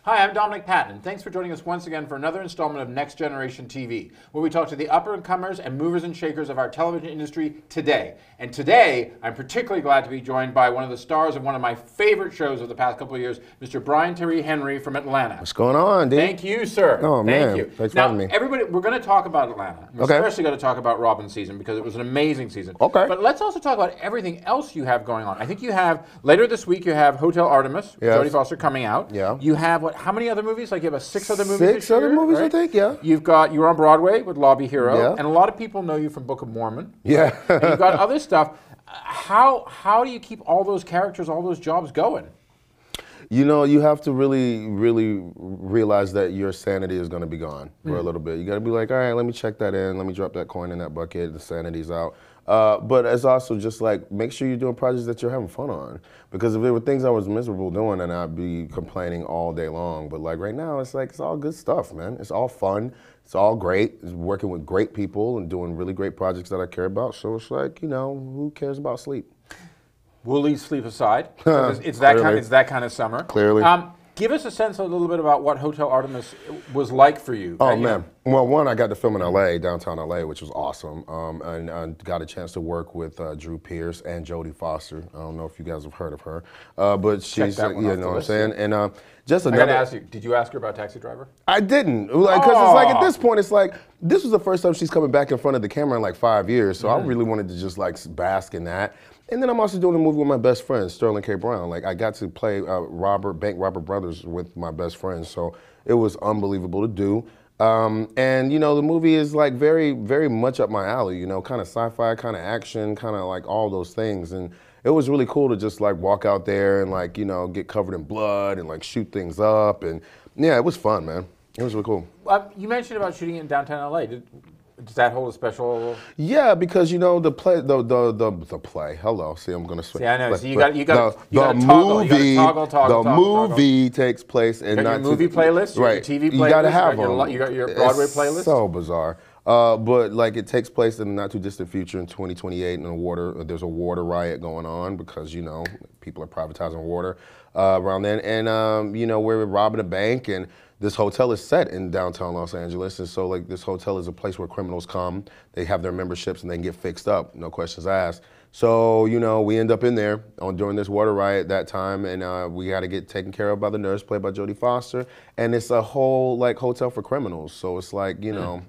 Hi, I'm Dominic Patton, and thanks for joining us once again for another installment of Next Generation TV, where we talk to the up-and-comers and movers and shakers of our television industry today. And today, I'm particularly glad to be joined by one of the stars of one of my favorite shows of the past couple of years, Mr. Brian Tyree Henry from Atlanta. What's going on, dude? Thank you, sir. Oh, man. Thank you. Thanks for now, having me. everybody, we're going to talk about Atlanta. We're especially going to talk about Robin's season because it was an amazing season. Okay. But let's also talk about everything else you have going on. I think you have, later this week, you have Hotel Artemis, Yes. Jodie Foster coming out. Yeah. You have, how many other movies? Like you have six other movies Six other movies, I think, yeah. You were on Broadway with Lobby Hero, Yeah. and a lot of people know you from Book of Mormon. Yeah. And you've got other stuff. How do you keep all those characters, all those jobs going? You know, you have to really realize that your sanity is going to be gone for a little bit. You got to be like, all right, let me check that in. Let me drop that coin in that bucket. The sanity's out. But it's also just like, make sure you're doing projects that you're having fun on. Because if there were things I was miserable doing, then I'd be complaining all day long. But like right now, it's like, it's all good stuff, man. It's all fun. It's all great. It's working with great people and doing really great projects that I care about. So it's like, you know, who cares about sleep? We'll leave sleep aside. It's that kind of summer. Clearly. Give us a sense a little bit about what Hotel Artemis was like for you. Oh, man. Well, one, I got to film in L.A., downtown L.A., which was awesome. And I got a chance to work with Drew Pierce and Jodie Foster. I don't know if you guys have heard of her. But she's, you know what I'm saying? And just another... I got to ask you, did you ask her about Taxi Driver? I didn't. Because it's like, at this point, it's like, this was the first time she's coming back in front of the camera in like 5 years. So I really wanted to just like bask in that. And then I'm also doing a movie with my best friend, Sterling K. Brown. Like, I got to play Bank Robber Brothers with my best friend, so it was unbelievable to do. And, you know, the movie is like very, very much up my alley, you know, kind of sci-fi, kind of action, kind of like all those things. And it was really cool to just like walk out there and like, you know, get covered in blood and like shoot things up. And yeah, it was fun, man. It was really cool. You mentioned about shooting in downtown LA. Does that hold a special? Yeah, because you know the play. Hello, see, I'm gonna switch. See, I know. But, so you got the movie takes place in your movie playlist, right? Your TV playlist, you gotta have them. You got your Broadway playlist. So bizarre. But like it takes place in the not too distant future in 2028, and there's a water riot going on because you know people are privatizing water around then, and you know we're robbing a bank and. This hotel is set in downtown Los Angeles, and so like this hotel is a place where criminals come, they have their memberships and they can get fixed up, no questions asked. So, you know, we end up in there during this water riot that time, and we got to get taken care of by the nurse, played by Jodie Foster, and it's a whole like hotel for criminals. So it's like, you know,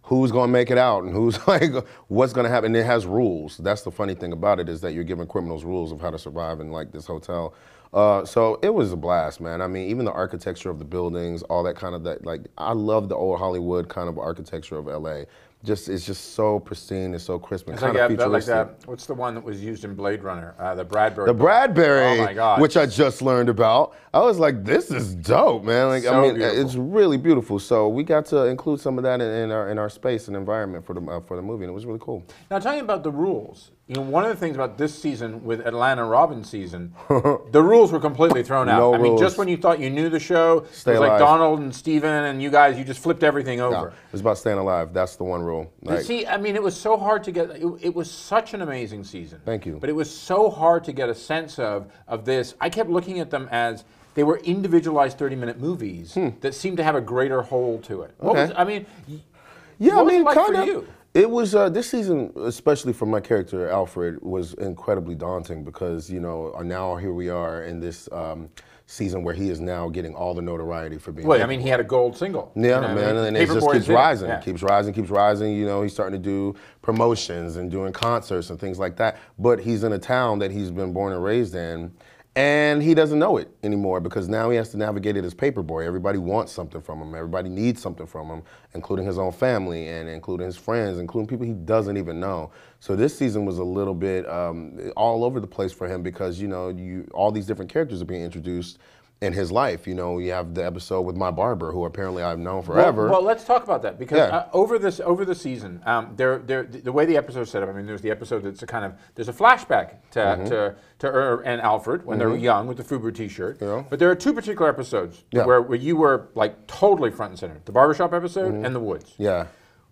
who's gonna make it out and who's like, what's gonna happen? And it has rules. That's the funny thing about it is that you're giving criminals rules of how to survive in like this hotel. So it was a blast, man. I mean, even the architecture of the buildings, all that kind of like, I love the old Hollywood kind of architecture of LA. It's just so pristine and so crisp and kind of futuristic. Like that, what's the one that was used in Blade Runner? The Bradbury. The Bradbury, oh my God. which I just learned about. I was like, this is dope, man. Like, so I mean, beautiful. it's really beautiful. So we got to include some of that in our space and environment for the movie, and it was really cool. Now, tell me about the rules. You know, one of the things about this season with Atlanta Robin season, the rules were completely thrown out. No I mean, rules. just when you thought you knew the show, it was like Donald and Steven and you guys, you just flipped everything over. No, it was about staying alive. That's the one rule. Like, see, I mean, it was so hard to get. It was such an amazing season. Thank you. But it was so hard to get a sense of this. I kept looking at them as they were individualized 30-minute movies that seemed to have a greater whole to it. What was, I mean, yeah, what I mean, was it like kind for of. you? It was this season, especially for my character Alfred, was incredibly daunting because you know now here we are in this season where he is now getting all the notoriety for being. Well, I mean, he had a gold single. Yeah, you know, man, and it just keeps rising, keeps rising. You know, he's starting to do promotions and doing concerts and things like that. But he's in a town that he's been born and raised in. And he doesn't know it anymore because now he has to navigate it as paperboy. Everybody wants something from him. Everybody needs something from him, including his own family and including his friends, including people he doesn't even know. So this season was a little bit all over the place for him because, you know, all these different characters are being introduced in his life. You know, you have the episode with my barber, who apparently I've known forever. Well, let's talk about that because over the season, the way the episode's set up. I mean, there's the episode that's there's a flashback to and Alfred when they were young with the FUBU T-shirt. Yeah. But there are two particular episodes where you were like totally front and center: the barbershop episode and the woods. Yeah.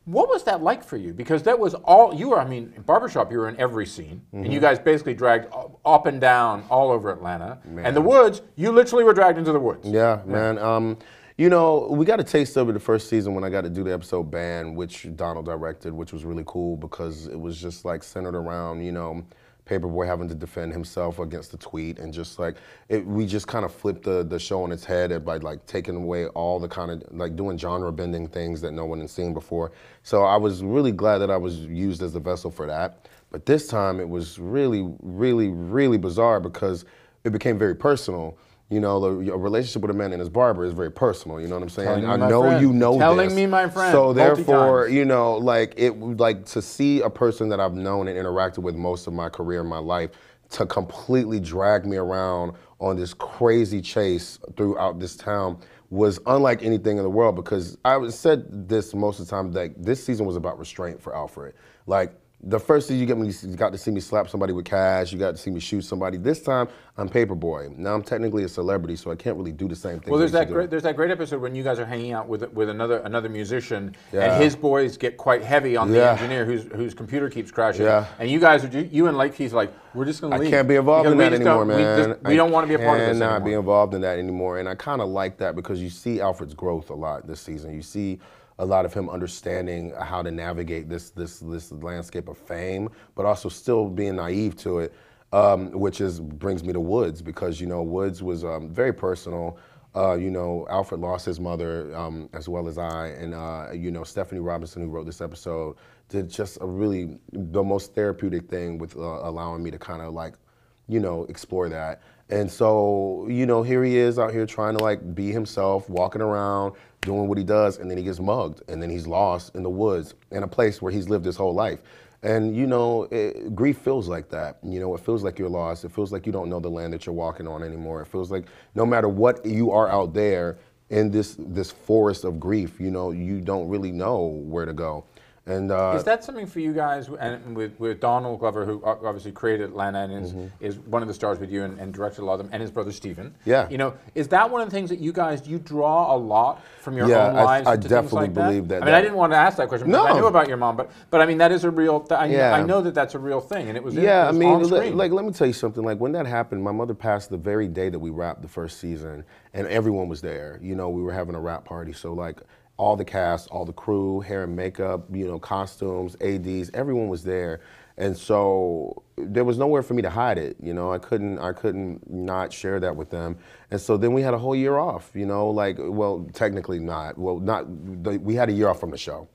What was that like for you? Because that was all you were. I mean, in Barbershop, you were in every scene, and you guys basically dragged up and down all over Atlanta. Man. And the woods, you literally were dragged into the woods. Yeah, man. You know, we got a taste of it the first season when I got to do the episode Band, which Donald directed, which was really cool because it was just like centered around, you know, Paperboy having to defend himself against the tweet, and just like we just kind of flipped the show on its head by like taking away all the kind of like doing genre bending things that no one had seen before. So I was really glad that I was used as the vessel for that. But this time it was really, really, really bizarre because it became very personal. You know, a relationship with a man and his barber is very personal. You know what I'm saying? I know friend. You know Telling this. me, my friend. So therefore, you know, like to see a person that I've known and interacted with most of my career and my life to completely drag me around on this crazy chase throughout this town was unlike anything in the world, because I said this most of the time, that this season was about restraint for Alfred. Like, the first thing you got to see me slap somebody with cash, you got to see me shoot somebody. This time, I'm Paperboy. Now I'm technically a celebrity, so I can't really do the same thing. Well, there's that great episode when you guys are hanging out with another musician, Yeah. and his boys get quite heavy on the Yeah. engineer whose computer keeps crashing. Yeah. And you guys you and Lake Keith's like, we're just gonna leave. I can't be involved in that anymore, man. We don't want to be a part of this I cannot anymore. be involved in that anymore, and I kind of like that because you see Alfred's growth a lot this season. You see a lot of him understanding how to navigate this landscape of fame, but also still being naive to it, which brings me to Woods, because, you know, Woods was very personal. You know, Alfred lost his mother as well as I, and you know, Stephanie Robinson, who wrote this episode, did just the most therapeutic thing with allowing me to kind of like, you know, explore that. And so, you know, here he is out here trying to like be himself, walking around, doing what he does, and then he gets mugged, and then he's lost in the woods in a place where he's lived his whole life. And, you know, grief feels like that. You know, it feels like you're lost. It feels like you don't know the land that you're walking on anymore. It feels like no matter what you are out there in this forest of grief, you know, you don't really know where to go. And is that something for you guys, and with Donald Glover, who obviously created Atlanta and is one of the stars with you and directed a lot of them, and his brother Stephen? Yeah. You know, is that one of the things that you draw a lot from your own Yeah, lives? I to definitely things like believe that. I mean, I didn't want to ask that question because I knew about your mom, but I mean, that is a real. I know that that's a real thing, and it was. Yeah, it was I mean, on screen. like, let me tell you something. Like, when that happened, my mother passed the very day that we wrapped the first season, and everyone was there. You know, we were having a wrap party, so like, all the cast, all the crew, hair and makeup, you know, costumes, ADs, everyone was there. And so there was nowhere for me to hide it. You know, I couldn't not share that with them. And so then we had a whole year off, you know, like, well, technically not. Well, we had a year off from the show.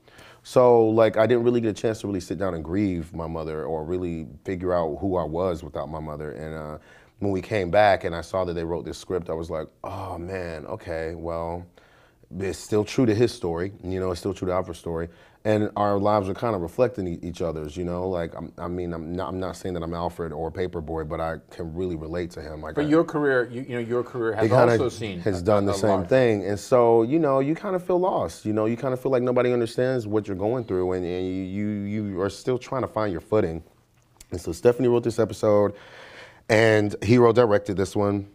So like, I didn't really get a chance to really sit down and grieve my mother or really figure out who I was without my mother. And when we came back and I saw that they wrote this script, I was like, oh man, okay, well, it's still true to his story, you know, it's still true to Alfred's story, and our lives are kind of reflecting each other's, you know, like, I'm not saying that I'm Alfred or Paperboy, but I can really relate to him. Like, but your career, your career has also has done the same thing, and so, you know, you kind of feel lost, you know, you kind of feel like nobody understands what you're going through, and you are still trying to find your footing. And so Stephanie wrote this episode, and Hero directed this one.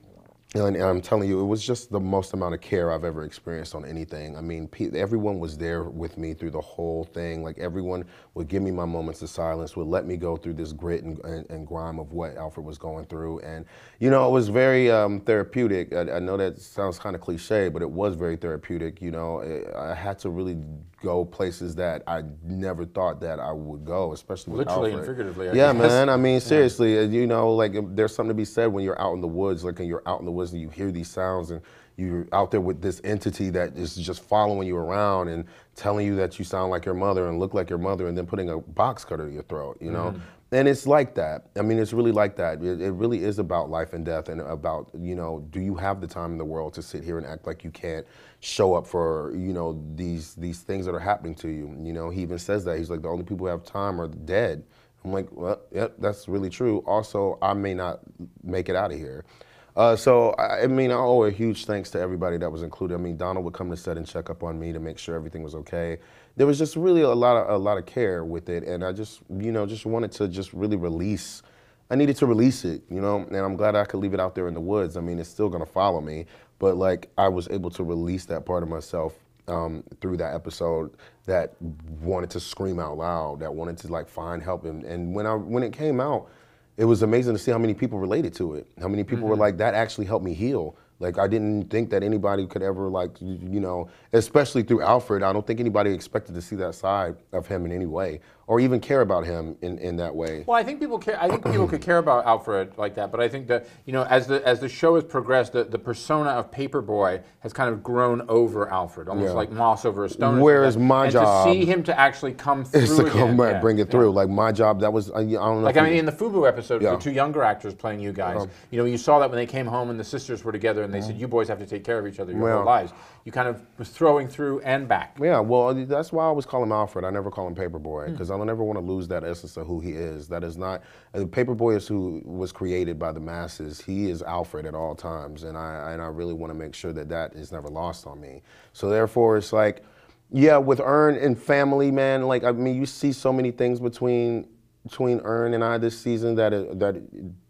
And I'm telling you, it was just the most amount of care I've ever experienced on anything. I mean, everyone was there with me through the whole thing. Like, everyone would give me my moments of silence, would let me go through this grit and grime of what Alfred was going through. And, you know, it was very therapeutic. I know that sounds kind of cliche, but it was very therapeutic. You know, I had to really go places that I never thought that I would go, especially with literally Alfred. and figuratively. Yeah, man. I mean, seriously, you know, like, there's something to be said when you're out in the woods, like, and you're out in the woods and you hear these sounds and you're out there with this entity that is just following you around and telling you that you sound like your mother and look like your mother, and then putting a box cutter to your throat, you know? And it's like that. I mean, it's really like that. It really is about life and death, and about, you know, do you have the time in the world to sit here and act like you can't show up for, you know, these things that are happening to you? You know, he even says that. He's like, the only people who have time are dead. I'm like, well, yep, that's really true. Also, I may not make it out of here. So, I mean, I owe a huge thanks to everybody that was included. I mean, Donald would come to set and check up on me to make sure everything was okay. There was just really a lot of care with it, and I just, you know, just wanted to just really release. I needed to release it, you know, and I'm glad I could leave it out there in the woods. I mean, it's still gonna follow me, but like, I was able to release that part of myself through that episode that wanted to scream out loud, that wanted to like find help. And when it came out, it was amazing to see how many people related to it. How many people were like, that actually helped me heal. Like, I didn't think that anybody could ever, like, you know, especially through Alfred, I don't think anybody expected to see that side of him in any way, or even care about him in that way. Well, I think people care. I think people could care about Alfred like that, but I think that, you know, as the show has progressed, the persona of Paperboy has kind of grown over Alfred, almost like moss over a stone. Whereas my job to see him to actually come through is to come again, bring it through. Like my job, that was I don't know. Like, I mean, in the FUBU episode, the two younger actors playing you guys, you know, you saw that when they came home and the sisters were together and they said, you boys have to take care of each other your whole lives. You kind of was throwing through and back. Yeah, well, that's why I always call him Alfred. I never call him Paperboy, because I don't ever want to lose that essence of who he is. That is not, Paperboy is who was created by the masses. He is Alfred at all times, and I really want to make sure that that is never lost on me. So therefore, it's like, yeah, with Ern and family, man, like, I mean, you see so many things between Ern and I this season that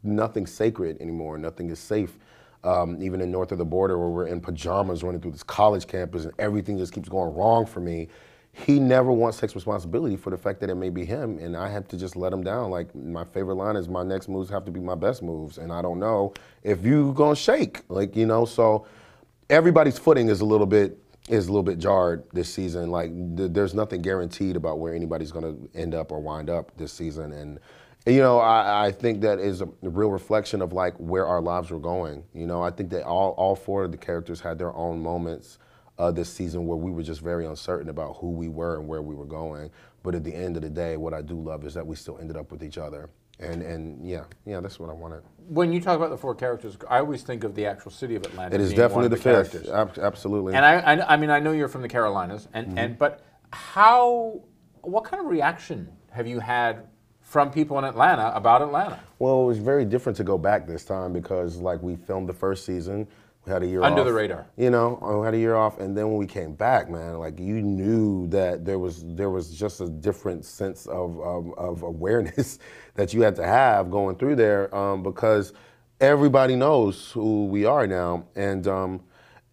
nothing's sacred anymore. Nothing is safe. Even in north of the border, where we're in pajamas running through this college campus and everything just keeps going wrong for me, he never once takes responsibility for the fact that it may be him, and I have to just let him down. Like, my favorite line is, my next moves have to be my best moves, and I don't know if you gonna shake. Like, you know, so everybody's footing is a little bit jarred this season. Like, there's nothing guaranteed about where anybody's gonna end up or wind up this season, and you know, I think that is a real reflection of like where our lives were going. You know, I think that all four of the characters had their own moments this season where we were just very uncertain about who we were and where we were going. But at the end of the day, what I do love is that we still ended up with each other. And yeah, that's what I wanted. When you talk about the four characters, I always think of the actual city of Atlanta. It is definitely the fifth. Absolutely. And I mean, I know you're from the Carolinas, but what kind of reaction have you had from people in Atlanta about Atlanta? Well, it was very different to go back this time because, like, we filmed the first season, we had a year off. Under the radar. You know, we had a year off, and then when we came back, man, like, you knew that there was just a different sense of awareness that you had to have going through there because everybody knows who we are now, and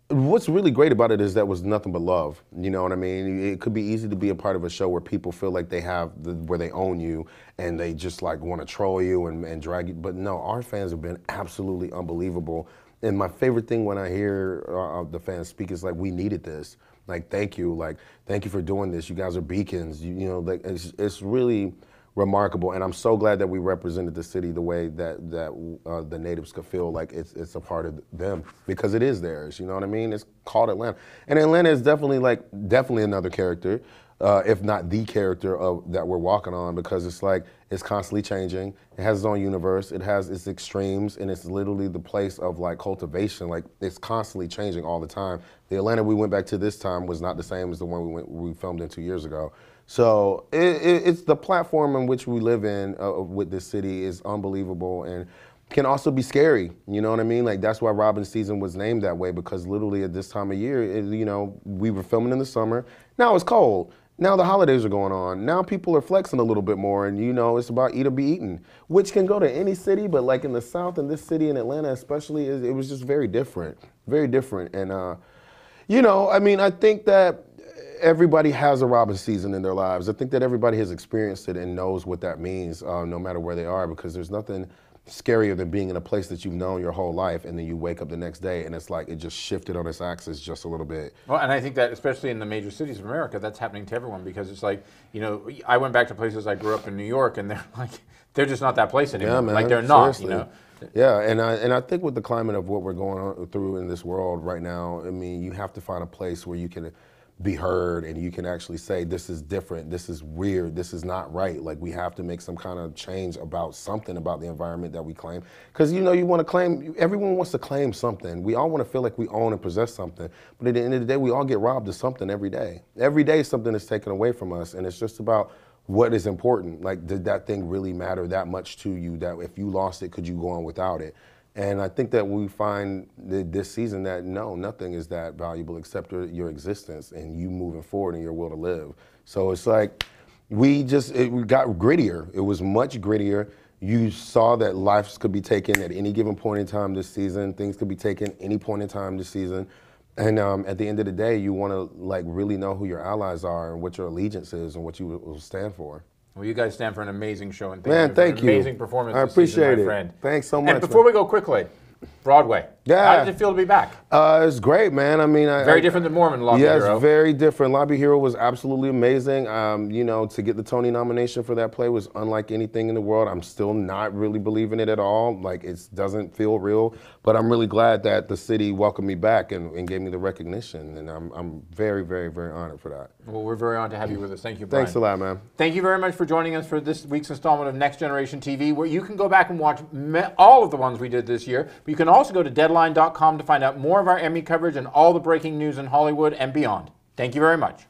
what's really great about it is that was nothing but love. You know what I mean? It could be easy to be a part of a show where people feel like they have where they own you and they just like want to troll you and drag you. But no, our fans have been absolutely unbelievable. And my favorite thing when I hear the fans speak is like, we needed this. Like, thank you. Like, thank you for doing this. You guys are beacons. You know, like it's really remarkable, and I'm so glad that we represented the city the way that the natives could feel like it's a part of them, because it is theirs. You know what I mean? It's called Atlanta, and Atlanta is definitely another character, if not the character that we're walking on, because it's constantly changing. It has its own universe. It has its extremes, and it's literally the place of like cultivation. Like, it's constantly changing all the time. The Atlanta we went back to this time was not the same as the one we filmed in 2 years ago. So it's the platform in which we live in with this city is unbelievable and can also be scary. You know what I mean? Like, that's why Robin's season was named that way, because literally at this time of year, you know, we were filming in the summer. Now it's cold. Now the holidays are going on. Now people are flexing a little bit more, and you know, it's about eat or be eaten, which can go to any city, but like in the South and this city in Atlanta especially, it was just very different, very different. And you know, I mean, I think that everybody has a Robin season in their lives. I think that everybody has experienced it and knows what that means, no matter where they are, because there's nothing scarier than being in a place that you've known your whole life, and then you wake up the next day and it's like it just shifted on its axis just a little bit. Well, and I think that especially in the major cities of America, that's happening to everyone, because it's like, you know, I went back to places I grew up in New York, and they're just not that place anymore. Yeah, man, like, they're not, seriously. You know. Yeah, and I think with the climate of what we're going through in this world right now, I mean, you have to find a place where you can be heard and you can actually say, this is different, this is weird, this is not right. Like, we have to make some kind of change about something about the environment that we claim. Because, you know, you want to claim, everyone wants to claim something. We all want to feel like we own and possess something. But at the end of the day, we all get robbed of something every day. Every day something is taken away from us, and it's just about what is important. Like, did that thing really matter that much to you, that if you lost it, could you go on without it? And I think that we find this season that no, nothing is that valuable except your existence and you moving forward and your will to live. So it's like, we got grittier. It was much grittier. You saw that lives could be taken at any given point in time this season. Things could be taken any point in time this season. And at the end of the day, you want to like really know who your allies are and what your allegiance is and what you will stand for. Well, you guys stand for an amazing show, and Man, thank you. Amazing performance. I this season, appreciate my it. friend. Thanks so much. And before we go quickly, Broadway. Yeah. How does it feel to be back? It's great, man. I mean, Very different than Mormon Lobby Hero. Yes, very different. Lobby Hero was absolutely amazing. You know, to get the Tony nomination for that play was unlike anything in the world. I'm still not really believing it at all. Like, it doesn't feel real. But I'm really glad that the city welcomed me back and gave me the recognition. And I'm very, very, very honored for that. Well, we're very honored to have you with us. Thank you, Brian. Thanks a lot, man. Thank you very much for joining us for this week's installment of Next Generation TV, where you can go back and watch all of the ones we did this year. But you can also go to Deadline.com to find out more of our Emmy coverage and all the breaking news in Hollywood and beyond. Thank you very much.